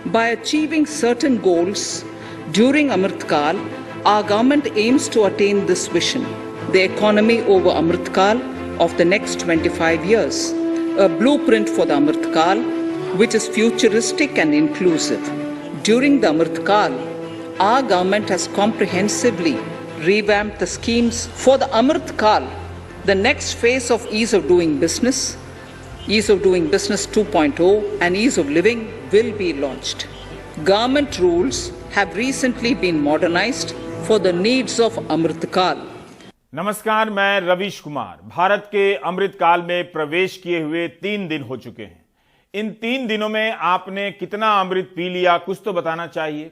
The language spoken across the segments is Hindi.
By achieving certain goals during Amrit Kal, our government aims to attain this vision, the economy over Amrit Kal of the next 25 years, a blueprint for the Amrit Kal which is futuristic and inclusive. During the Amrit Kal, our government has comprehensively revamped the schemes for the Amrit Kal. The next phase of Ease of Doing Business 2.0 and Ease of Living will be launched. Government rules have recently been modernized for the needs of Amrit Kal. नमस्कार, मैं रवीश कुमार। भारत के अमृत काल में प्रवेश किए हुए 3 दिन हो चुके हैं। इन 3 दिनों में आपने कितना अमृत पी लिया, कुछ तो बताना चाहिए।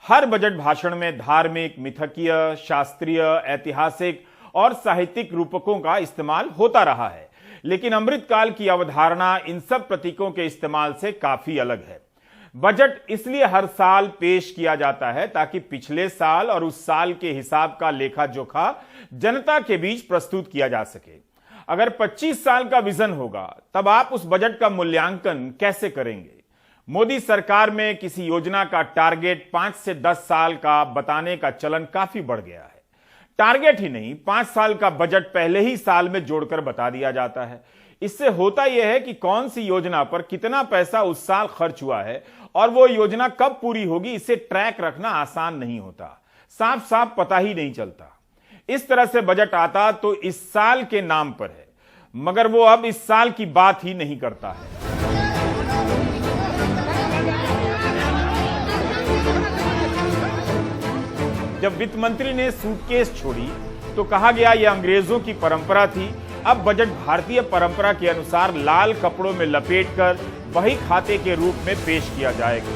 हर बजट भाषण में धार्मिक, मिथकीय, शास्त्रीय, ऐतिहासिक और साहित्यिक रूपकों का इस्तेमाल होता रहा है, लेकिन अमृत काल की अवधारणा इन सब प्रतीकों के इस्तेमाल से काफी अलग है। बजट इसलिए हर साल पेश किया जाता है ताकि पिछले साल और उस साल के हिसाब का लेखा जोखा जनता के बीच प्रस्तुत किया जा सके। अगर 25 साल का विजन होगा तब आप उस बजट का मूल्यांकन कैसे करेंगे? मोदी सरकार में किसी योजना का टारगेट 5 से 10 साल का बताने का चलन काफी बढ़ गया है। टारगेट ही नहीं, 5 साल का बजट पहले ही साल में जोड़कर बता दिया जाता है। इससे होता यह है कि कौन सी योजना पर कितना पैसा उस साल खर्च हुआ है और वो योजना कब पूरी होगी, इसे ट्रैक रखना आसान नहीं होता। साफ साफ पता ही नहीं चलता। इस तरह से बजट आता तो इस साल के नाम पर है, मगर वो अब इस साल की बात ही नहीं करता है। जब वित्त मंत्री ने सूटकेस छोड़ी तो कहा गया यह अंग्रेजों की परंपरा थी। अब बजट भारतीय परंपरा के अनुसार लाल कपड़ों में लपेटकर बही खाते के रूप में पेश किया जाएगा।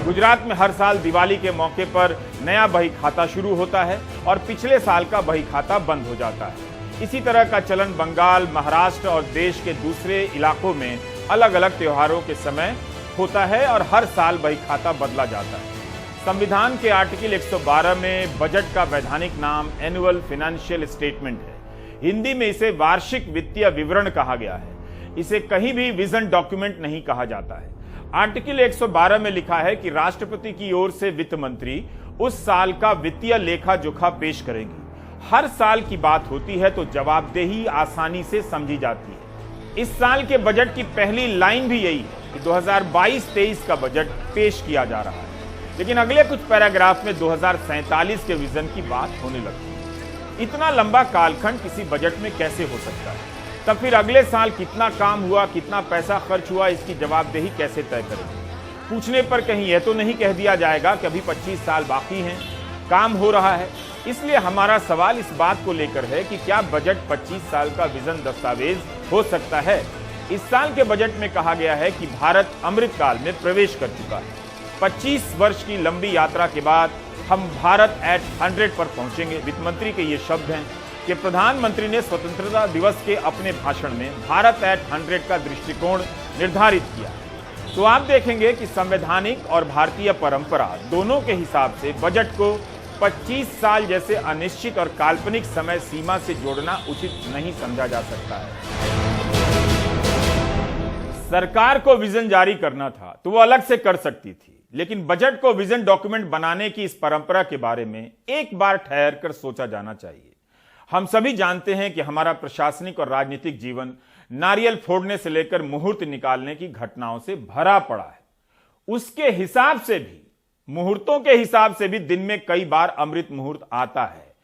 गुजरात में हर साल दिवाली के मौके पर नया बही खाता शुरू होता है और पिछले साल का बही खाता बंद हो जाता है। इसी तरह का चलन बंगाल, महाराष्ट्र और देश के दूसरे इलाकों में अलग अलग त्योहारों के समय होता है और हर साल बही खाता बदला जाता है। संविधान के आर्टिकल 112 में बजट का वैधानिक नाम एनुअल फाइनेंशियल स्टेटमेंट है। हिंदी में इसे वार्षिक वित्तीय विवरण कहा गया है। इसे कहीं भी विजन डॉक्यूमेंट नहीं कहा जाता है। आर्टिकल 112 में लिखा है कि राष्ट्रपति की ओर से वित्त मंत्री उस साल का वित्तीय लेखा जोखा पेश करेंगी। हर साल की बात होती है तो जवाबदेही आसानी से समझी जाती है। इस साल के बजट की पहली लाइन भी यही है कि 2022-23 का बजट पेश किया जा रहा है, लेकिन अगले कुछ पैराग्राफ में 2047 के विजन की बात होने लगती है। इतना लंबा कालखंड किसी बजट में कैसे हो सकता है? तब फिर अगले साल कितना काम हुआ, कितना पैसा खर्च हुआ, इसकी जवाबदेही कैसे तय करेंगे? पूछने पर कहीं यह तो नहीं कह दिया जाएगा कि अभी 25 साल बाकी हैं, काम हो रहा है। इसलिए हमारा सवाल इस बात को लेकर है कि क्या बजट 25 साल का विजन दस्तावेज हो सकता है? इस साल के बजट में कहा गया है कि भारत अमृत काल में प्रवेश कर चुका है। 25 वर्ष की लंबी यात्रा के बाद हम भारत एट 100 पर पहुंचेंगे। वित्त मंत्री के ये शब्द हैं कि प्रधानमंत्री ने स्वतंत्रता दिवस के अपने भाषण में भारत एट 100 का दृष्टिकोण निर्धारित किया। तो आप देखेंगे कि संवैधानिक और भारतीय परंपरा दोनों के हिसाब से बजट को 25 साल जैसे अनिश्चित और काल्पनिक समय सीमा से जोड़ना उचित नहीं समझा जा सकता है। सरकार को विजन जारी करना था तो वो अलग से कर सकती थी, लेकिन बजट को विजन डॉक्यूमेंट बनाने की इस परंपरा के बारे में एक बार ठहर कर सोचा जाना चाहिए। हम सभी जानते हैं कि हमारा प्रशासनिक और राजनीतिक जीवन नारियल फोड़ने से लेकर मुहूर्त निकालने की घटनाओं से भरा पड़ा है। उसके हिसाब से भी, मुहूर्तों के हिसाब से भी दिन में कई बार अमृत मुहूर्त आता है,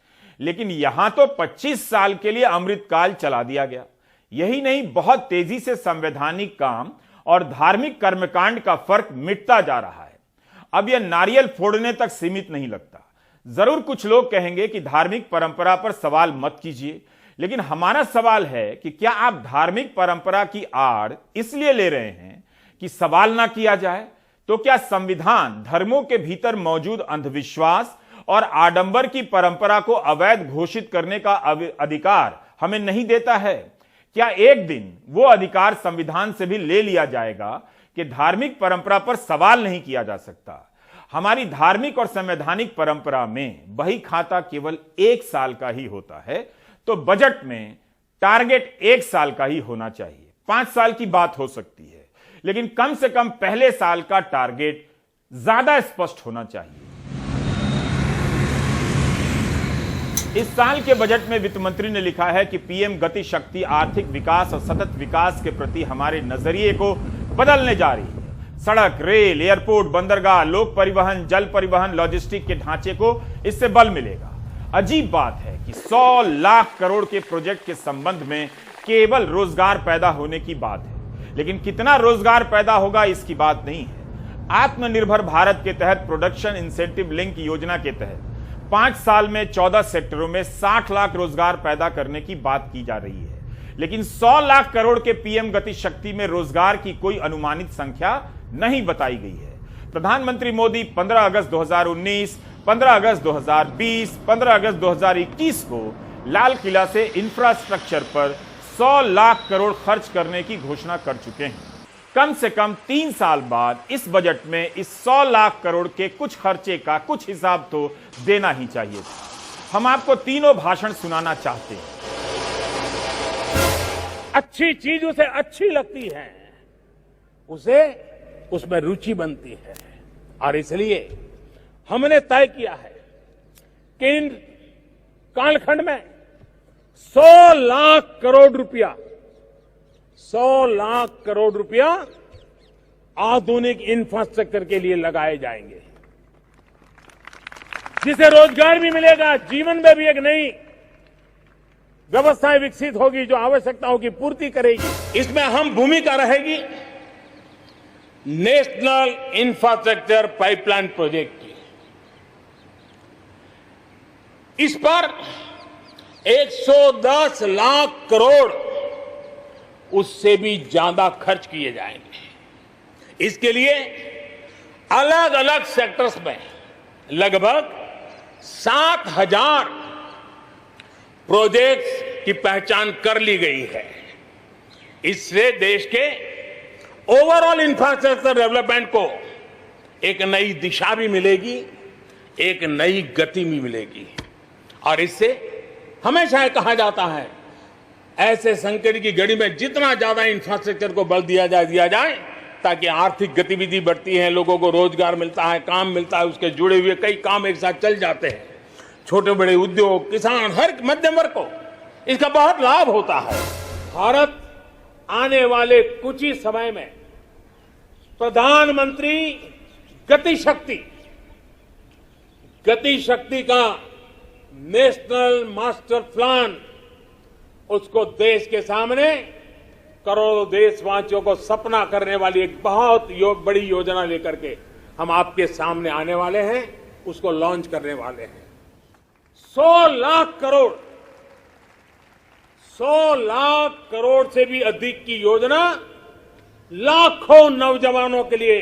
लेकिन यहां तो 25 साल के लिए अमृत काल चला दिया गया। यही नहीं, बहुत तेजी से संवैधानिक काम और धार्मिक कर्मकांड का फर्क मिटता जा रहा है। अब यह नारियल फोड़ने तक सीमित नहीं लगता। जरूर कुछ लोग कहेंगे कि धार्मिक परंपरा पर सवाल मत कीजिए, लेकिन हमारा सवाल है कि क्या आप धार्मिक परंपरा की आड़ इसलिए ले रहे हैं कि सवाल ना किया जाए? तो क्या संविधान धर्मों के भीतर मौजूद अंधविश्वास और आडंबर की परंपरा को अवैध घोषित करने का अधिकार हमें नहीं देता है? क्या एक दिन वो अधिकार संविधान से भी ले लिया जाएगा कि धार्मिक परंपरा पर सवाल नहीं किया जा सकता? हमारी धार्मिक और संवैधानिक परंपरा में बही खाता केवल 1 साल का ही होता है, तो बजट में टारगेट 1 साल का ही होना चाहिए। 5 साल की बात हो सकती है, लेकिन कम से कम पहले साल का टारगेट ज्यादा स्पष्ट होना चाहिए। इस साल के बजट में वित्त मंत्री ने लिखा है कि पीएम गति शक्ति आर्थिक विकास और सतत विकास के प्रति हमारे नजरिए को बदलने जा रही है। सड़क, रेल, एयरपोर्ट, बंदरगाह, लोक परिवहन, जल परिवहन, लॉजिस्टिक के ढांचे को इससे बल मिलेगा। अजीब बात है कि 100 लाख करोड़ के प्रोजेक्ट के संबंध में केवल रोजगार पैदा होने की बात है, लेकिन कितना रोजगार पैदा होगा इसकी बात नहीं है। आत्मनिर्भर भारत के तहत प्रोडक्शन इंसेंटिव लिंक योजना के तहत 5 साल में 14 सेक्टरों में 60 लाख रोजगार पैदा करने की बात की जा रही है, लेकिन 100 लाख करोड़ के पीएम गति शक्ति में रोजगार की कोई अनुमानित संख्या नहीं बताई गई है। प्रधानमंत्री मोदी 15 अगस्त 2019, 15 अगस्त 2020, 15 अगस्त 2021 को लाल किला से इंफ्रास्ट्रक्चर पर 100 लाख करोड़ खर्च करने की घोषणा कर चुके हैं। कम से कम 3 साल बाद इस बजट में इस 100 लाख करोड़ के कुछ खर्चे का कुछ हिसाब तो देना ही चाहिए था। हम आपको तीनों भाषण सुनाना चाहते हैं। अच्छी चीज उसे अच्छी लगती है, उसे उसमें रुचि बनती है, और इसलिए हमने तय किया है कि इन कालखंड में 100 लाख करोड़ रुपया 100 लाख करोड़ रुपया आधुनिक इंफ्रास्ट्रक्चर के लिए लगाए जाएंगे, जिससे रोजगार भी मिलेगा, जीवन में भी एक नई व्यवस्थाएं विकसित होगी जो आवश्यकताओं की पूर्ति करेगी। इसमें अहम भूमिका रहेगी नेशनल इंफ्रास्ट्रक्चर पाइपलाइन प्रोजेक्ट की। इस पर 110 लाख करोड़ उससे भी ज्यादा खर्च किए जाएंगे। इसके लिए अलग अलग सेक्टर्स में लगभग 7,000 प्रोजेक्ट्स की पहचान कर ली गई है। इससे देश के ओवरऑल इंफ्रास्ट्रक्चर डेवलपमेंट को एक नई दिशा भी मिलेगी, एक नई गति भी मिलेगी। और इससे हमेशा कहा जाता है, ऐसे संकट की घड़ी में जितना ज्यादा इंफ्रास्ट्रक्चर को बल दिया जाए ताकि आर्थिक गतिविधि बढ़ती है, लोगों को रोजगार मिलता है, काम मिलता है, उसके जुड़े हुए कई काम एक साथ चल जाते हैं। छोटे बड़े उद्योग, किसान, हर मध्यम वर्ग को इसका बहुत लाभ होता है। भारत आने वाले कुछ ही समय में प्रधानमंत्री गति शक्ति का नेशनल मास्टर प्लान, उसको देश के सामने करोड़ों देशवासियों को सपना करने वाली एक बहुत बड़ी योजना लेकर के हम आपके सामने आने वाले हैं, उसको लॉन्च करने वाले हैं। 100 लाख करोड़ से भी अधिक की योजना लाखों नौजवानों के लिए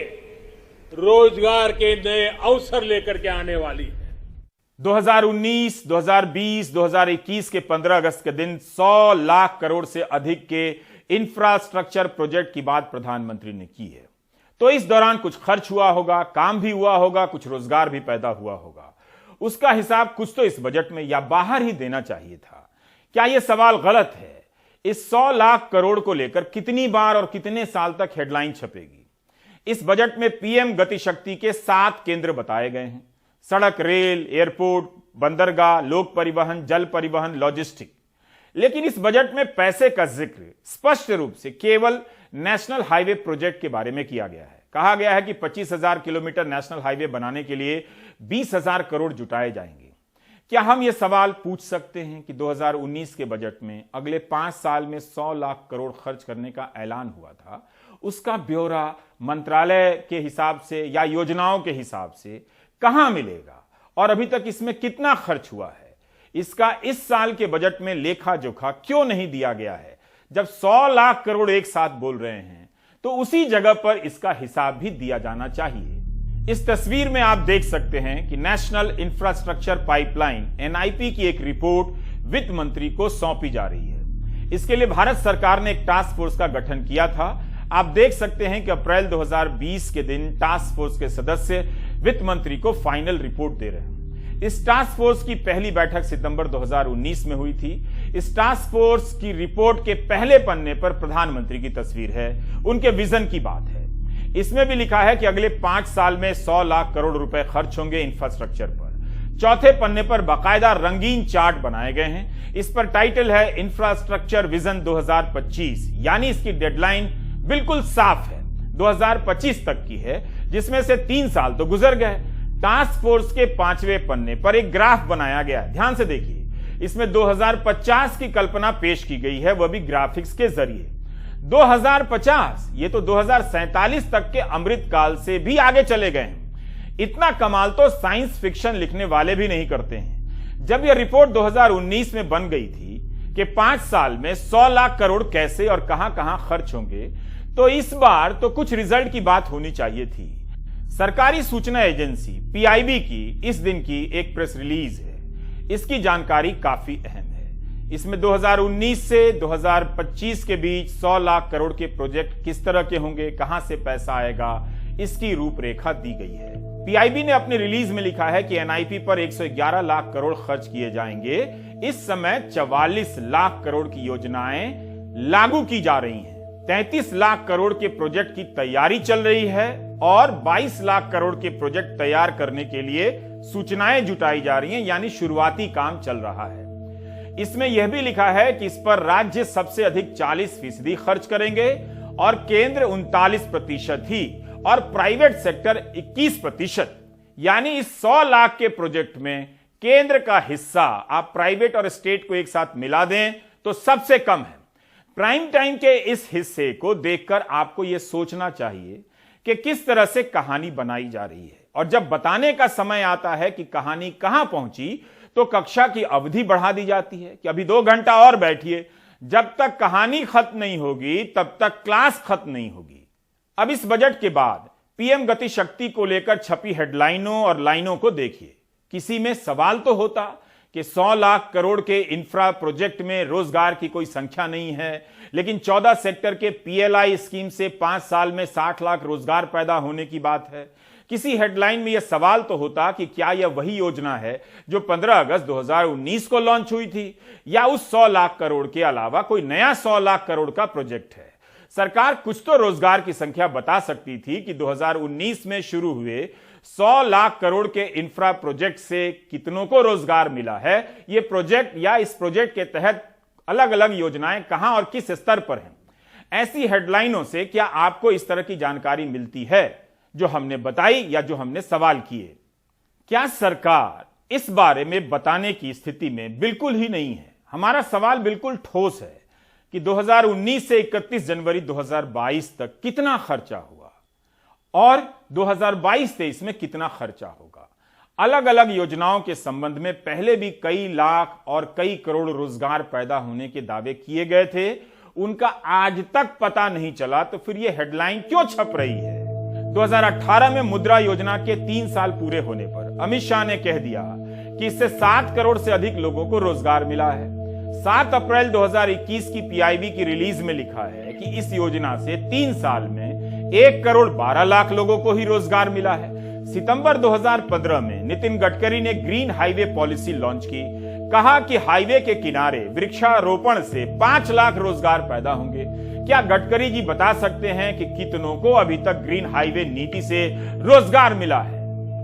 रोजगार के नए अवसर लेकर के आने वाली है। 2019, 2020, 2021 के 15 अगस्त के दिन 100 लाख करोड़ से अधिक के इंफ्रास्ट्रक्चर प्रोजेक्ट की बात प्रधानमंत्री ने की है। तो इस दौरान कुछ खर्च हुआ होगा, काम भी हुआ होगा, कुछ रोजगार भी पैदा हुआ होगा। उसका हिसाब कुछ तो इस बजट में या बाहर ही देना चाहिए था। क्या यह सवाल गलत है? इस 100 लाख करोड़ को लेकर कितनी बार और कितने साल तक हेडलाइन छपेगी? इस बजट में पीएम गति शक्ति के 7 केंद्र बताए गए हैं: सड़क, रेल, एयरपोर्ट, बंदरगाह, लोक परिवहन, जल परिवहन, लॉजिस्टिक। लेकिन इस बजट में पैसे का जिक्र स्पष्ट रूप से केवल नेशनल हाईवे प्रोजेक्ट के बारे में किया गया है। कहा गया है कि 25,000 किलोमीटर नेशनल हाईवे बनाने के लिए 20,000 करोड़ जुटाए जाएंगे। क्या हम ये सवाल पूछ सकते हैं कि 2019 के बजट में अगले 5 साल में 100 लाख करोड़ खर्च करने का ऐलान हुआ था, उसका ब्यौरा मंत्रालय के हिसाब से या योजनाओं के हिसाब से कहां मिलेगा और अभी तक इसमें कितना खर्च हुआ है? इसका इस साल के बजट में लेखा जोखा क्यों नहीं दिया गया है? जब 100 लाख करोड़ एक साथ बोल रहे हैं तो उसी जगह पर इसका हिसाब भी दिया जाना चाहिए। इस तस्वीर में आप देख सकते हैं कि नेशनल इंफ्रास्ट्रक्चर पाइपलाइन NIP की एक रिपोर्ट वित्त मंत्री को सौंपी जा रही है। इसके लिए भारत सरकार ने एक टास्क फोर्स का गठन किया था। आप देख सकते हैं कि अप्रैल 2020 के दिन टास्क फोर्स के सदस्य वित्त मंत्री को फाइनल रिपोर्ट दे रहे हैं। इस टास्क फोर्स की पहली बैठक सितंबर 2019 में हुई थी। इस टास्क फोर्स की रिपोर्ट के पहले पन्ने पर प्रधानमंत्री की तस्वीर है, उनके विजन की बात है। इसमें भी लिखा है कि अगले 5 साल में 100 लाख करोड़ रुपए खर्च होंगे इंफ्रास्ट्रक्चर पर। चौथे पन्ने पर बाकायदा रंगीन चार्ट बनाए गए हैं। इस पर टाइटल है इंफ्रास्ट्रक्चर विजन 2025, यानी इसकी डेडलाइन बिल्कुल साफ है, 2025 तक की है, जिसमें से 3 साल तो गुजर गए। टास्क फोर्स के 5वें पन्ने पर एक ग्राफ बनाया गया, ध्यान से देखिए। इसमें 2050 की कल्पना पेश की गई है, वह भी ग्राफिक्स के जरिए। 2050 ये तो 2047 तक के अमृतकाल से भी आगे चले गए हैं। इतना कमाल तो साइंस फिक्शन लिखने वाले भी नहीं करते हैं। जब यह रिपोर्ट 2019 में बन गई थी कि 5 साल में 100 लाख करोड़ कैसे और कहां कहां खर्च होंगे, तो इस बार तो कुछ रिजल्ट की बात होनी चाहिए थी। सरकारी सूचना एजेंसी पीआईबी की इस दिन की एक प्रेस रिलीज है। इसकी जानकारी काफी अहम है। इसमें 2019 से 2025 के बीच 100 लाख करोड़ के प्रोजेक्ट किस तरह के होंगे, कहां से पैसा आएगा, इसकी रूपरेखा दी गई है। पीआईबी ने अपनी रिलीज में लिखा है कि एनआईपी पर 111 लाख करोड़ खर्च किए जाएंगे। इस समय 44 लाख करोड़ की योजनाएं लागू की जा रही हैं। 33 लाख करोड़ के प्रोजेक्ट की तैयारी चल रही है और 22 लाख करोड़ के प्रोजेक्ट तैयार करने के लिए सूचनाएं जुटाई जा रही हैं, यानी शुरुआती काम चल रहा है। इसमें यह भी लिखा है कि इस पर राज्य सबसे अधिक 40% खर्च करेंगे और केंद्र 39% ही और प्राइवेट सेक्टर 21%। यानी इस 100 लाख के प्रोजेक्ट में केंद्र का हिस्सा आप प्राइवेट और स्टेट को एक साथ मिला दें तो सबसे कम है। प्राइम टाइम के इस हिस्से को देखकर आपको यह सोचना चाहिए कि किस तरह से कहानी बनाई जा रही है, और जब बताने का समय आता है कि कहानी कहां पहुंची तो कक्षा की अवधि बढ़ा दी जाती है कि अभी 2 घंटा और बैठिए। जब तक कहानी खत्म नहीं होगी तब तक क्लास खत्म नहीं होगी। अब इस बजट के बाद पीएम गति शक्ति को लेकर छपी हेडलाइनों और लाइनों को देखिए। किसी में सवाल तो होता कि 100 लाख करोड़ के इंफ्रा प्रोजेक्ट में रोजगार की कोई संख्या नहीं है, लेकिन 14 सेक्टर के पीएलआई स्कीम से 5 साल में 60 लाख रोजगार पैदा होने की बात है। किसी हेडलाइन में यह सवाल तो होता कि क्या यह वही योजना है जो 15 अगस्त 2019 को लॉन्च हुई थी, या उस 100 लाख करोड़ के अलावा कोई नया 100 लाख करोड़ का प्रोजेक्ट है। सरकार कुछ तो रोजगार की संख्या बता सकती थी कि 2019 में शुरू हुए 100 लाख करोड़ के इंफ्रा प्रोजेक्ट से कितनों को रोजगार मिला है, ये प्रोजेक्ट या इस प्रोजेक्ट के तहत अलग अलग योजनाएं कहां और किस स्तर पर हैं। ऐसी हेडलाइनों से क्या आपको इस तरह की जानकारी मिलती है जो हमने बताई या जो हमने सवाल किए? क्या सरकार इस बारे में बताने की स्थिति में बिल्कुल ही नहीं है? हमारा सवाल बिल्कुल ठोस है कि 2019 से 31 जनवरी 2022 तक कितना खर्चा हुआ और 2022-23 में कितना खर्चा होगा। अलग अलग योजनाओं के संबंध में पहले भी कई लाख और कई करोड़ रोजगार पैदा होने के दावे किए गए थे, उनका आज तक पता नहीं चला, तो फिर यह हेडलाइन क्यों छप रही है? 2018 में मुद्रा योजना के 3 साल पूरे होने पर अमित शाह ने कह दिया कि इससे 7 करोड़ से अधिक लोगों को रोजगार मिला है। 7 अप्रैल 2021 की पीआईबी की रिलीज में लिखा है कि इस योजना से 3 साल में 1 करोड़ 12 लाख लोगों को ही रोजगार मिला है। सितंबर 2015 में नितिन गडकरी ने ग्रीन हाईवे पॉलिसी लॉन्च की, कहा कि हाईवे के किनारे वृक्षारोपण से 5 लाख रोजगार पैदा होंगे। क्या गडकरी जी बता सकते हैं कि कितनों को अभी तक ग्रीन हाईवे नीति से रोजगार मिला है?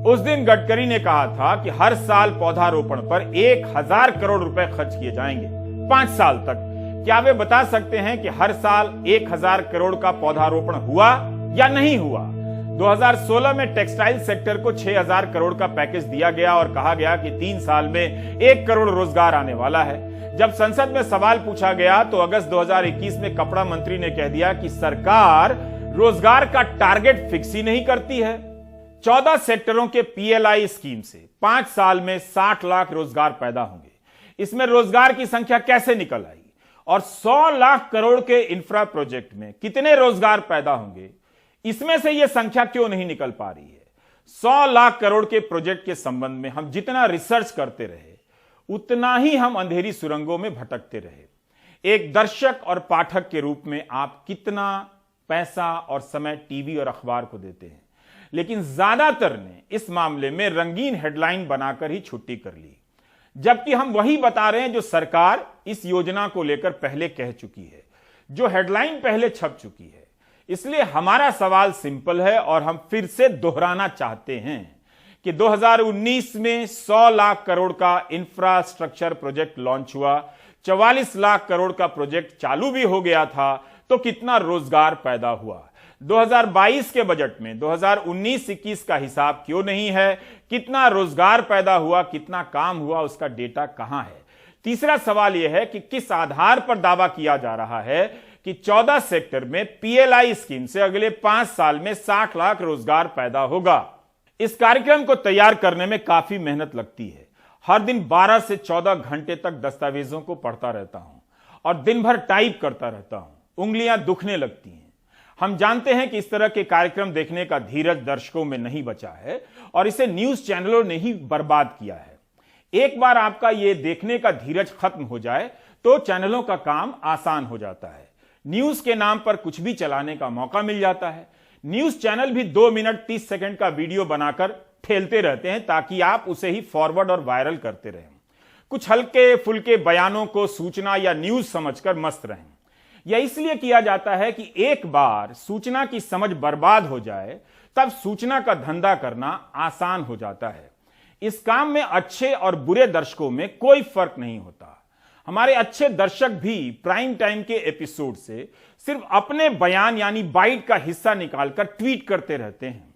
उस दिन गडकरी ने कहा था कि हर साल पौधारोपण पर 1000 करोड़ रुपए खर्च किए जाएंगे 5 साल तक। क्या वे बता सकते हैं कि हर साल 1000 करोड़ का पौधारोपण हुआ या नहीं हुआ? 2016 में टेक्सटाइल सेक्टर को 6000 करोड़ का पैकेज दिया गया और कहा गया कि 3 साल में 1 करोड़ रोजगार आने वाला है। जब संसद में सवाल पूछा गया तो अगस्त 2021 में कपड़ा मंत्री ने कह दिया कि सरकार रोजगार का टारगेट फिक्स ही नहीं करती है। 14 सेक्टरों के पीएलआई स्कीम से 5 साल में 60 लाख रोजगार पैदा होंगे। इसमें रोजगार की संख्या कैसे निकल आई? और 100 लाख करोड़ के इंफ्रा प्रोजेक्ट में कितने रोजगार पैदा होंगे, इसमें से यह संख्या क्यों नहीं निकल पा रही है? 100 लाख करोड़ के प्रोजेक्ट के संबंध में हम जितना रिसर्च करते रहे उतना ही हम अंधेरी सुरंगों में भटकते रहे। एक दर्शक और पाठक के रूप में आप कितना पैसा और समय टीवी और अखबार को देते हैं? लेकिन ज्यादातर ने इस मामले में रंगीन हेडलाइन बनाकर ही छुट्टी कर ली, जबकि हम वही बता रहे हैं जो सरकार इस योजना को लेकर पहले कह चुकी है, जो हेडलाइन पहले छप चुकी है। इसलिए हमारा सवाल सिंपल है और हम फिर से दोहराना चाहते हैं कि 2019 में 100 लाख करोड़ का इंफ्रास्ट्रक्चर प्रोजेक्ट लॉन्च हुआ, 44 लाख करोड़ का प्रोजेक्ट चालू भी हो गया था, तो कितना रोजगार पैदा हुआ? 2022 के बजट में 2019-21 का हिसाब क्यों नहीं है? कितना रोजगार पैदा हुआ, कितना काम हुआ, उसका डेटा कहां है? तीसरा सवाल यह है कि किस आधार पर दावा किया जा रहा है कि 14 सेक्टर में पीएलआई स्कीम से अगले 5 साल में 60 लाख रोजगार पैदा होगा। इस कार्यक्रम को तैयार करने में काफी मेहनत लगती है। हर दिन 12 से 14 घंटे तक दस्तावेजों को पढ़ता रहता हूं और दिन भर टाइप करता रहता हूं, उंगलियां दुखने लगती हैं। हम जानते हैं कि इस तरह के कार्यक्रम देखने का धीरज दर्शकों में नहीं बचा है और इसे न्यूज चैनलों ने ही बर्बाद किया है। एक बार आपका यह देखने का धीरज खत्म हो जाए तो चैनलों का काम आसान हो जाता है। न्यूज के नाम पर कुछ भी चलाने का मौका मिल जाता है। न्यूज चैनल भी 2 मिनट 30 सेकंड का वीडियो बनाकर ठेलते रहते हैं ताकि आप उसे ही फॉरवर्ड और वायरल करते रहें। कुछ हल्के फुल्के बयानों को सूचना या न्यूज समझकर मस्त रहें। यह इसलिए किया जाता है कि एक बार सूचना की समझ बर्बाद हो जाए तब सूचना का धंधा करना आसान हो जाता है। इस काम में अच्छे और बुरे दर्शकों में कोई फर्क नहीं होता। हमारे अच्छे दर्शक भी प्राइम टाइम के एपिसोड से सिर्फ अपने बयान यानी बाइट का हिस्सा निकालकर ट्वीट करते रहते हैं।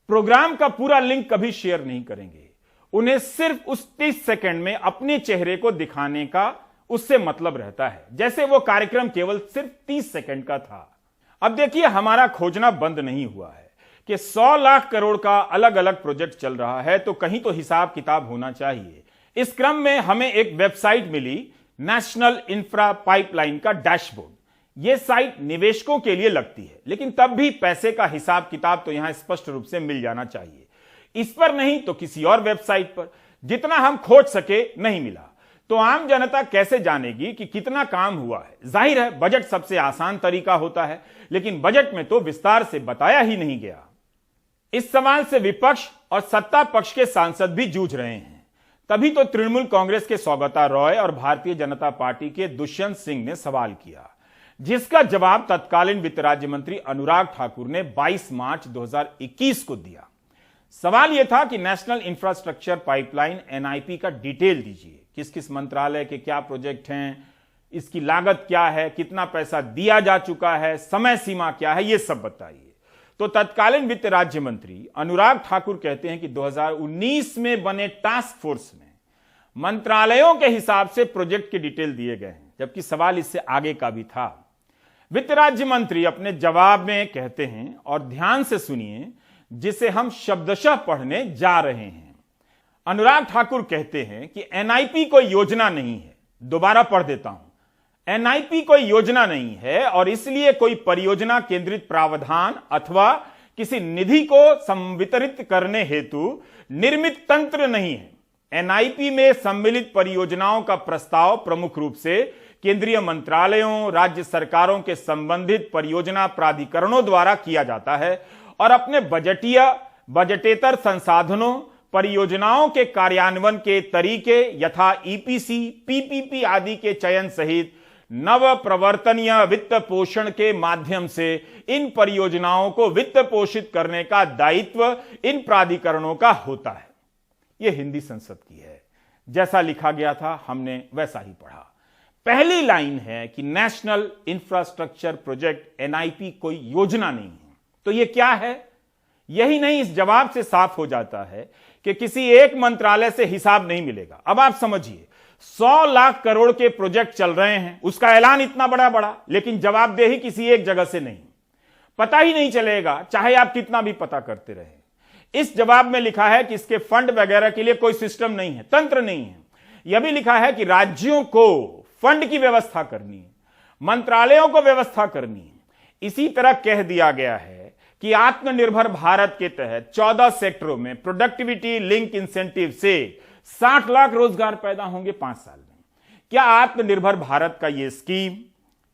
प्रोग्राम का पूरा लिंक कभी शेयर नहीं करेंगे। उन्हें सिर्फ उस 30 सेकंड में अपने चेहरे को दिखाने का उससे मतलब रहता है, जैसे वो कार्यक्रम केवल सिर्फ 30 सेकंड का था। अब देखिए, हमारा खोजना बंद नहीं हुआ है कि 100 लाख करोड़ का अलग अलग प्रोजेक्ट चल रहा है, तो कहीं तो हिसाब किताब होना चाहिए। इस क्रम में हमें एक वेबसाइट मिली, नेशनल इंफ्रा पाइपलाइन का डैशबोर्ड। यह साइट निवेशकों के लिए लगती है, लेकिन तब भी पैसे का हिसाब किताब तो यहां स्पष्ट रूप से मिल जाना चाहिए। इस पर नहीं तो किसी और वेबसाइट पर। जितना हम खोज सके नहीं मिला, तो आम जनता कैसे जानेगी कि कितना काम हुआ है? जाहिर है बजट सबसे आसान तरीका होता है, लेकिन बजट में तो विस्तार से बताया ही नहीं गया। इस सवाल से विपक्ष और सत्ता पक्ष के सांसद भी जूझ रहे हैं। तभी तो तृणमूल कांग्रेस के सौगता रॉय और भारतीय जनता पार्टी के दुष्यंत सिंह ने सवाल किया, जिसका जवाब तत्कालीन वित्त राज्य मंत्री अनुराग ठाकुर ने 22 मार्च 2021 को दिया। सवाल यह था कि नेशनल इंफ्रास्ट्रक्चर पाइपलाइन एनआईपी का डिटेल दीजिए, किस किस मंत्रालय के क्या प्रोजेक्ट हैं, इसकी लागत क्या है, कितना पैसा दिया जा चुका है, समय सीमा क्या है, यह सब बताइए। तो तत्कालीन वित्त राज्य मंत्री अनुराग ठाकुर कहते हैं कि 2019 में बने टास्क फोर्स में मंत्रालयों के हिसाब से प्रोजेक्ट के डिटेल दिए गए हैं, जबकि सवाल इससे आगे का भी था। वित्त राज्य मंत्री अपने जवाब में कहते हैं, और ध्यान से सुनिए, जिसे हम शब्दशः पढ़ने जा रहे हैं। अनुराग ठाकुर कहते हैं कि एनआईपी कोई योजना नहीं है। दोबारा पढ़ देता हूं, एनआईपी कोई योजना नहीं है और इसलिए कोई परियोजना केंद्रित प्रावधान अथवा किसी निधि को संवितरित करने हेतु निर्मित तंत्र नहीं है। एनआईपी में सम्मिलित परियोजनाओं का प्रस्ताव प्रमुख रूप से केंद्रीय मंत्रालयों, राज्य सरकारों के संबंधित परियोजना प्राधिकरणों द्वारा किया जाता है और अपने बजटेतर संसाधनों, परियोजनाओं के कार्यान्वयन के तरीके यथा ईपीसी, पीपीपी आदि के चयन सहित नव प्रवर्तनीय वित्त पोषण के माध्यम से इन परियोजनाओं को वित्त पोषित करने का दायित्व इन प्राधिकरणों का होता है। यह हिंदी संसद की है, जैसा लिखा गया था हमने वैसा ही पढ़ा। पहली लाइन है कि नेशनल इंफ्रास्ट्रक्चर प्रोजेक्ट एनआईपी कोई योजना नहीं है। तो यह क्या है? यही नहीं, इस जवाब से साफ हो जाता है कि किसी एक मंत्रालय से हिसाब नहीं मिलेगा। अब आप समझिए, 100 लाख करोड़ के प्रोजेक्ट चल रहे हैं, उसका ऐलान इतना बड़ा, लेकिन जवाबदेही किसी एक जगह से नहीं, पता ही नहीं चलेगा, चाहे आप कितना भी पता करते रहे। इस जवाब में लिखा है कि इसके फंड वगैरह के लिए कोई सिस्टम नहीं है, तंत्र नहीं है। यह भी लिखा है कि राज्यों को फंड की व्यवस्था करनी है, मंत्रालयों को व्यवस्था करनी है। इसी तरह कह दिया गया है कि आत्मनिर्भर भारत के तहत 14 सेक्टरों में प्रोडक्टिविटी लिंक इंसेंटिव से 60 लाख रोजगार पैदा होंगे 5 साल में। क्या आत्मनिर्भर भारत का यह स्कीम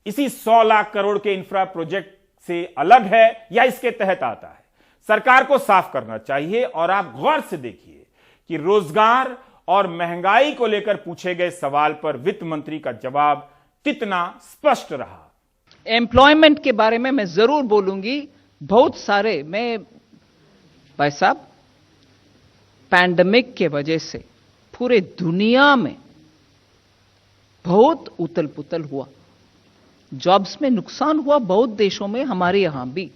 इसी 100 लाख करोड़ के इंफ्रा प्रोजेक्ट से अलग है या इसके तहत आता है? सरकार को साफ करना चाहिए। और आप गौर से देखिए कि रोजगार और महंगाई को लेकर पूछे गए सवाल पर वित्त मंत्री का जवाब कितना स्पष्ट रहा। एम्प्लॉयमेंट के बारे में मैं जरूर बोलूंगी। बहुत सारे भाई साहब, पैंडेमिक के वजह से पूरे दुनिया में बहुत उथल पुथल हुआ, जॉब्स में नुकसान हुआ बहुत देशों में, हमारे यहां भी।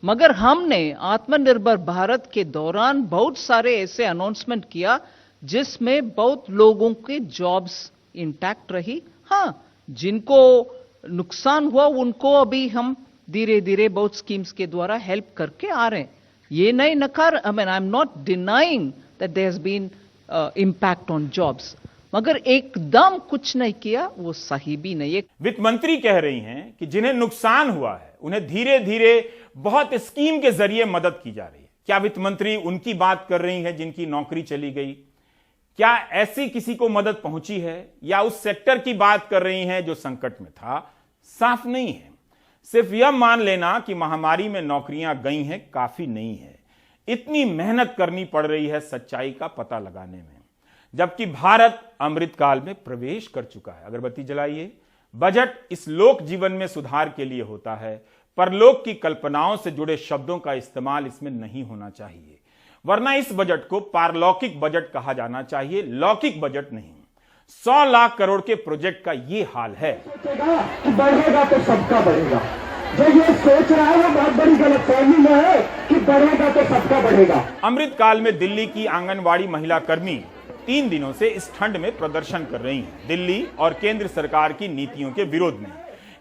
मगर हमने आत्मनिर्भर भारत के दौरान बहुत सारे ऐसे अनाउंसमेंट किया जिसमें बहुत लोगों के जॉब्स इंटैक्ट रही। हां, जिनको नुकसान हुआ उनको अभी हम धीरे धीरे बहुत स्कीम्स के द्वारा हेल्प करके आ रहे हैं। ये नहीं नकार, I am not denying that there has been impact on jobs, मगर एकदम कुछ नहीं किया वो सही भी नहीं है। वित्त मंत्री कह रही हैं कि जिन्हें नुकसान हुआ है उन्हें धीरे धीरे बहुत स्कीम के जरिए मदद की जा रही है। क्या वित्त मंत्री उनकी बात कर रही है जिनकी नौकरी चली गई? क्या ऐसी किसी को मदद पहुंची है, या उस सेक्टर की बात कर रही हैं जो संकट में था? साफ नहीं है। सिर्फ यह मान लेना कि महामारी में नौकरियां गई हैं काफी नहीं है। इतनी मेहनत करनी पड़ रही है सच्चाई का पता लगाने में। जबकि भारत अमृतकाल में प्रवेश कर चुका है। अगरबत्ती जलाइए। बजट इस लोक जीवन में सुधार के लिए होता है, परलोक की कल्पनाओं से जुड़े शब्दों का इस्तेमाल इसमें नहीं होना चाहिए, वरना इस बजट को पारलौकिक बजट कहा जाना चाहिए, लौकिक बजट नहीं। 100 लाख करोड़ के प्रोजेक्ट का ये हाल है। बढ़ेगा तो सबका बढ़ेगा। जो ये सोच रहा है वो बहुत बड़ी गलतफहमी में है कि बढ़ेगा तो सबका बढ़ेगा। अमृतकाल में दिल्ली की आंगनवाड़ी महिला कर्मी 3 दिनों से इस ठंड में प्रदर्शन कर रही हैं, दिल्ली और केंद्र सरकार की नीतियों के विरोध में।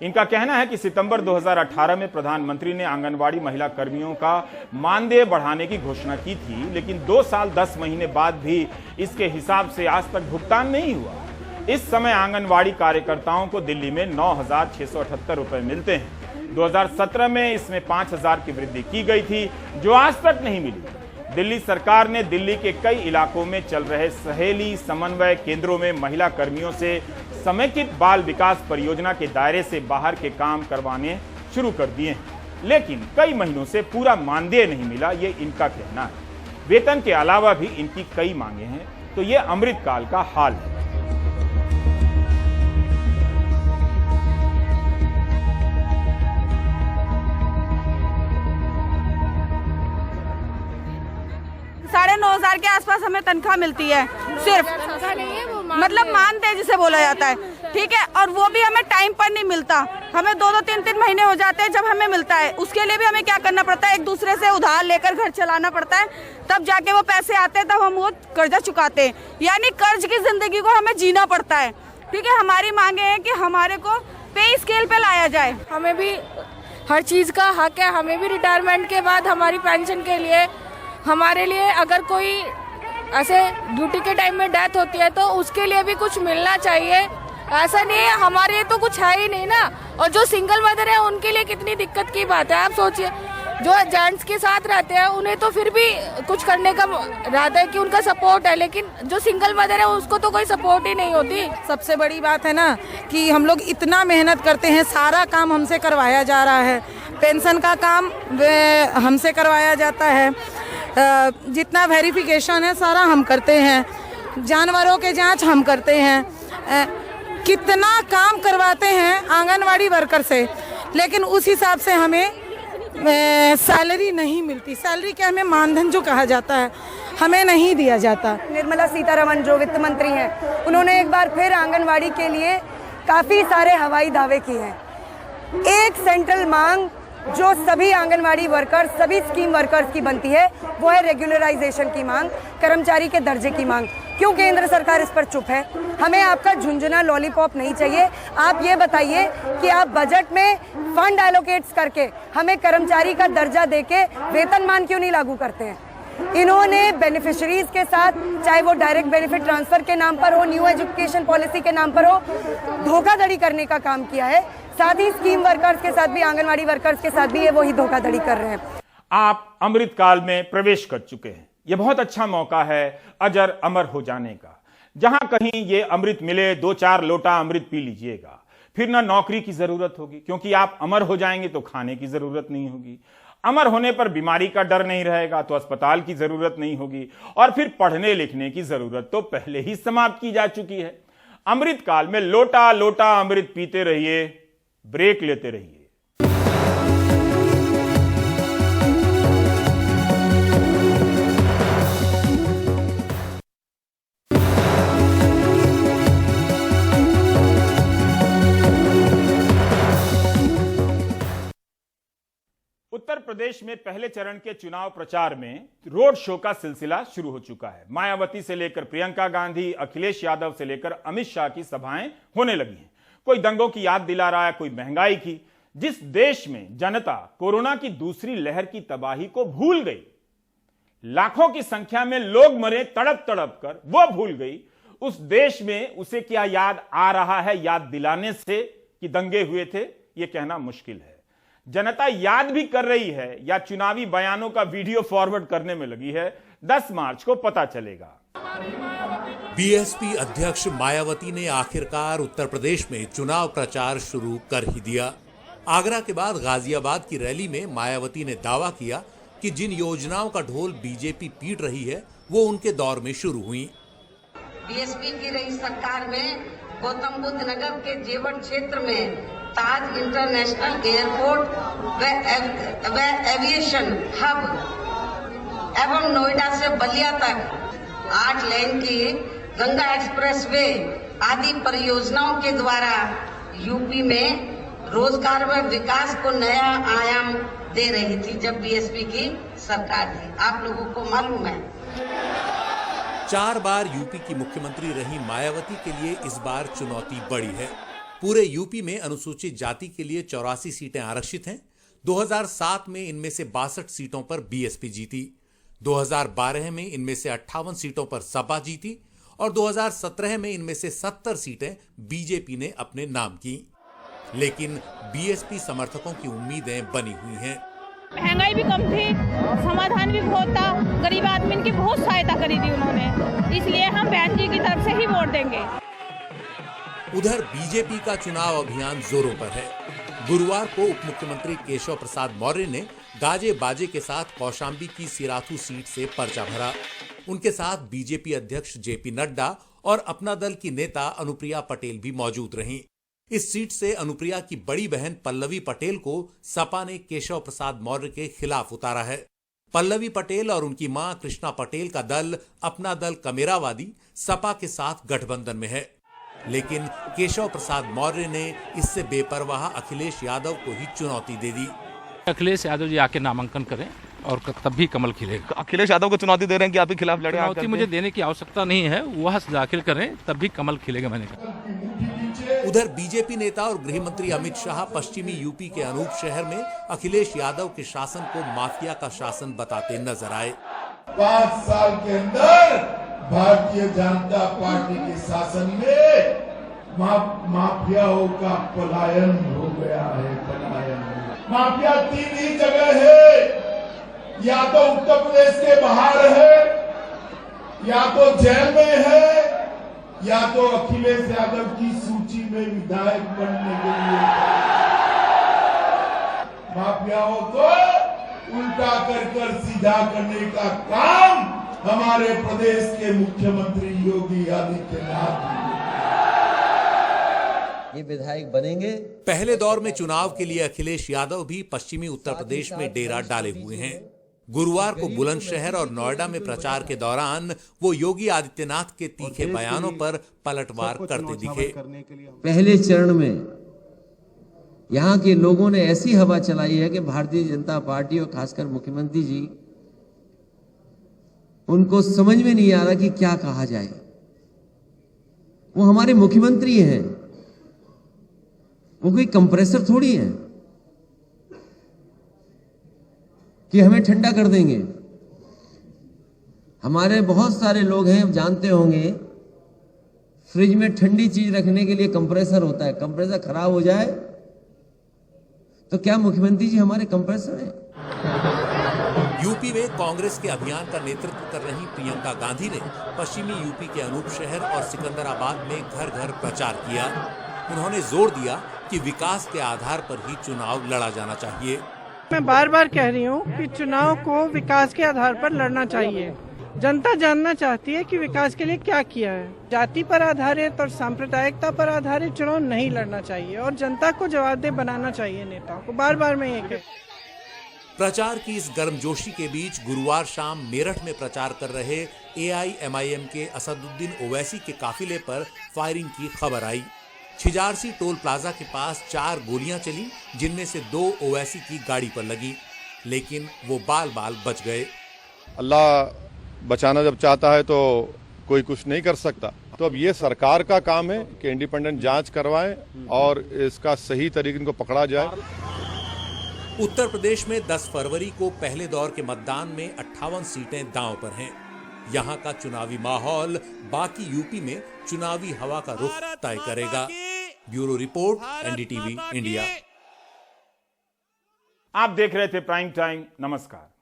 इनका कहना है कि सितंबर 2018 में प्रधानमंत्री ने आंगनवाड़ी महिला कर्मियों का मानदेय बढ़ाने की घोषणा की थी, लेकिन 2 साल 10 महीने बाद भी इसके हिसाब से आज तक भुगतान नहीं हुआ। इस समय आंगनवाड़ी कार्यकर्ताओं को दिल्ली में 9,678 रुपए मिलते हैं। 2017 में इसमें 5,000 की वृद्धि की गई थी, जो आज तक नहीं मिली। दिल्ली सरकार ने दिल्ली के कई इलाकों में चल रहे सहेली समन्वय केंद्रों में महिला कर्मियों से समेकित बाल विकास परियोजना के दायरे से बाहर के काम करवाने शुरू कर दिए हैं, लेकिन कई महीनों से पूरा मानदेय नहीं मिला, ये इनका कहना है। वेतन के अलावा भी इनकी कई मांगे हैं। तो ये अमृतकाल का हाल है। साढ़े 9,000 के आसपास हमें तनख्वाह मिलती है, सिर्फ मतलब मानदेय जिसे बोला जाता है, ठीक है। और वो भी हमें टाइम पर नहीं मिलता, हमें 2-2, 3-3 महीने हो जाते हैं जब हमें मिलता है। उसके लिए भी हमें क्या करना पड़ता है, एक दूसरे से उधार लेकर घर चलाना पड़ता है, तब जाके वो पैसे आते हैं, तब हम वो कर्जा चुकाते हैं। यानी कर्ज की जिंदगी को हमें जीना पड़ता है, ठीक है। हमारी मांगे हैं कि हमारे को पे स्केल पे लाया जाए। हमें भी हर चीज़ का हक है, हमें भी रिटायरमेंट के बाद हमारी पेंशन के लिए, हमारे लिए अगर कोई ऐसे ड्यूटी के टाइम में डेथ होती है तो उसके लिए भी कुछ मिलना चाहिए। ऐसा नहीं है, हमारे लिए तो कुछ है ही नहीं ना। और जो सिंगल मदर है उनके लिए कितनी दिक्कत की बात है। आप सोचिए, जो जेंट्स के साथ रहते हैं उन्हें तो फिर भी कुछ करने का रहता है कि उनका सपोर्ट है, लेकिन जो सिंगल मदर है उसको तो कोई सपोर्ट ही नहीं होती। सबसे बड़ी बात है ना कि हम लोग इतना मेहनत करते हैं, सारा काम हमसे करवाया जा रहा है। पेंशन का काम हमसे करवाया जाता है, जितना वेरिफिकेशन है सारा हम करते हैं, जानवरों के जांच हम करते हैं, कितना काम करवाते हैं आंगनवाड़ी वर्कर से, लेकिन उस हिसाब से हमें सैलरी नहीं मिलती। सैलरी क्या, हमें मानधन जो कहा जाता है हमें नहीं दिया जाता। निर्मला सीतारमण जो वित्त मंत्री हैं, उन्होंने एक बार फिर आंगनवाड़ी के लिए काफ़ी सारे हवाई दावे किए हैं। एक सेंट्रल मांग जो सभी आंगनवाड़ी वर्कर्स, सभी स्कीम वर्कर्स की बनती है, वो है रेगुलराइजेशन की मांग, कर्मचारी के दर्जे की मांग। क्यों केंद्र सरकार इस पर चुप है? हमें आपका झुंझुना लॉलीपॉप नहीं चाहिए। आप ये बताइए कि आप बजट में फंड एलोकेट्स करके हमें कर्मचारी का दर्जा देके वेतनमान क्यों नहीं लागू करते हैं? इन्होंने बेनिफिशरीज के साथ, चाहे वो डायरेक्ट बेनिफिट ट्रांसफर के नाम पर हो, न्यू एजुकेशन पॉलिसी के नाम पर हो, धोखाधड़ी करने का काम किया है। साथ ही स्कीम वर्कर्स के साथ भी, आंगनवाड़ी वर्कर्स के साथ भी ये वही धोखाधड़ी कर रहे हैं। आप अमृतकाल में प्रवेश कर चुके हैं। यह बहुत अच्छा मौका है अजर अमर हो जाने का। जहां कहीं ये अमृत मिले, 2-4 लोटा अमृत पी लीजिएगा, फिर ना नौकरी की जरूरत होगी, क्योंकि आप अमर हो जाएंगे तो खाने की जरूरत नहीं होगी। अमर होने पर बीमारी का डर नहीं रहेगा तो अस्पताल की जरूरत नहीं होगी, और फिर पढ़ने लिखने की जरूरत तो पहले ही समाप्त की जा चुकी है। अमृत काल में लोटा लोटा अमृत पीते रहिए, ब्रेक लेते रहिए। उत्तर प्रदेश में पहले चरण के चुनाव प्रचार में रोड शो का सिलसिला शुरू हो चुका है। मायावती से लेकर प्रियंका गांधी, अखिलेश यादव से लेकर अमित शाह की सभाएं होने लगी हैं। कोई दंगों की याद दिला रहा है, कोई महंगाई की। जिस देश में जनता कोरोना की दूसरी लहर की तबाही को भूल गई, लाखों की संख्या में लोग मरे तड़प तड़प कर, वो भूल गई, उस देश में उसे क्या याद आ रहा है याद दिलाने से कि दंगे हुए थे, यह कहना मुश्किल है। जनता याद भी कर रही है या चुनावी बयानों का वीडियो फॉरवर्ड करने में लगी है, 10 मार्च को पता चलेगा। बीएसपी अध्यक्ष मायावती ने आखिरकार उत्तर प्रदेश में चुनाव प्रचार शुरू कर ही दिया। आगरा के बाद गाजियाबाद की रैली में मायावती ने दावा किया कि जिन योजनाओं का ढोल बीजेपी पीट रही है वो उनके दौर में शुरू हुई। बीएसपी की रही सरकार में गौतम बुद्ध नगर के जेवर क्षेत्र में ताज इंटरनेशनल एयरपोर्ट व एविएशन हब एवं नोएडा से बलिया तक 8 लेन की गंगा एक्सप्रेसवे आदि परियोजनाओं के द्वारा यूपी में रोजगार व विकास को नया आयाम दे रही थी जब बीएसपी की सरकार थी। आप लोगों को मालूम है 4 बार यूपी की मुख्यमंत्री रही मायावती के लिए इस बार चुनौती बड़ी है। पूरे यूपी में अनुसूचित जाति के लिए 84 सीटें आरक्षित हैं। 2007 में इनमें से 62 सीटों पर बीएसपी जीती, 2012 में इनमें से 58 सीटों पर सपा जीती और 2017 में इनमें से 70 सीटें बीजेपी ने अपने नाम की। लेकिन बीएसपी समर्थकों की उम्मीदें बनी हुई हैं। महंगाई भी कम थी, समाधान भी बहुत था, गरीब आदमी की बहुत सहायता करी थी उन्होंने, इसलिए हम बहन जी की तरफ से ही वोट देंगे। उधर बीजेपी का चुनाव अभियान जोरों पर है। गुरुवार को उप मुख्यमंत्री केशव प्रसाद मौर्य ने गाजे बाजे के साथ कौशाम्बी की सिराथू सीट से पर्चा भरा। उनके साथ बीजेपी अध्यक्ष जेपी नड्डा और अपना दल की नेता अनुप्रिया पटेल भी मौजूद रहीं। इस सीट से अनुप्रिया की बड़ी बहन पल्लवी पटेल को सपा ने केशव प्रसाद मौर्य के खिलाफ उतारा है। पल्लवी पटेल और उनकी मां कृष्णा पटेल का दल अपना दल कमेरावादी सपा के साथ गठबंधन में है, लेकिन केशव प्रसाद मौर्य ने इससे बेपरवाह अखिलेश यादव को ही चुनौती दे दी। अखिलेश यादव जी आके नामांकन करें और तब भी कमल खिलेगा। अखिलेश यादव को चुनौती दे रहे हैं कि आपके खिलाफ लड़े। चुनौती मुझे देने की आवश्यकता नहीं है, वह दाखिल करें तब भी कमल खिलेगा। मैंने कहा। उधर बीजेपी नेता और गृह मंत्री अमित शाह पश्चिमी यूपी के अनूप शहर में अखिलेश यादव के शासन को माफिया का शासन बताते नजर आए। 5 साल के अंदर भारतीय जनता पार्टी के शासन में माफियाओं का पलायन हो गया है। माफिया 3 ही जगह है, या तो उत्तर प्रदेश के बाहर है, या तो जेल में है, या तो अखिलेश यादव की सूची में विधायक बनने के लिए। माफियाओं को उल्टा कर सीधा करने का काम हमारे प्रदेश के मुख्यमंत्री योगी आदित्यनाथ ये विधायक बनेंगे। पहले दौर में चुनाव के लिए अखिलेश यादव भी पश्चिमी उत्तर प्रदेश में डेरा डाले हुए हैं। गुरुवार को बुलंदशहर और नोएडा में प्रचार के दौरान वो योगी आदित्यनाथ के तीखे बयानों पर पलटवार करते दिखे। पहले चरण में यहाँ के लोगों ने ऐसी हवा चलाई है कि भारतीय जनता पार्टी और खासकर मुख्यमंत्री जी, उनको समझ में नहीं आ रहा कि क्या कहा जाए। वो हमारे मुख्यमंत्री हैं, वो कोई कंप्रेसर थोड़ी है कि हमें ठंडा कर देंगे। हमारे बहुत सारे लोग हैं, जानते होंगे, फ्रिज में ठंडी चीज रखने के लिए कंप्रेसर होता है। कंप्रेसर खराब हो जाए तो क्या मुख्यमंत्री जी हमारे कंप्रेसर हैं? यूपी में कांग्रेस के अभियान का नेतृत्व कर रही प्रियंका गांधी ने पश्चिमी यूपी के अनूप शहर और सिकंदराबाद में घर घर प्रचार किया। उन्होंने जोर दिया कि विकास के आधार पर ही चुनाव लड़ा जाना चाहिए। मैं बार बार कह रही हूँ कि चुनाव को विकास के आधार पर लड़ना चाहिए। जनता जानना चाहती है कि विकास के लिए क्या किया है। जाति पर आधारित और सांप्रदायिकता पर आधारित चुनाव नहीं लड़ना चाहिए और जनता को जवाबदेह बनाना चाहिए नेताओं को। बार बार मैं ये कह। प्रचार की इस गर्मजोशी के बीच गुरुवार शाम मेरठ में प्रचार कर रहे AIMIM के असदुद्दीन ओवैसी के काफिले पर फायरिंग की खबर आई। छिजारसी टोल प्लाजा के पास 4 गोलियां चली, जिनमें से 2 ओवैसी की गाड़ी पर लगी, लेकिन वो बाल बाल बच गए। अल्लाह बचाना जब चाहता है तो कोई कुछ नहीं कर सकता। तो अब ये सरकार का काम है कि इंडिपेंडेंट जांच करवाएं और इसका सही तरीके इनको पकड़ा जाए। उत्तर प्रदेश में 10 फरवरी को पहले दौर के मतदान में 58 सीटें दांव पर हैं। यहां का चुनावी माहौल बाकी यूपी में चुनावी हवा का रुख तय करेगा। Bureau report, NDTV India. आप देख रहे थे प्राइम टाइम। नमस्कार।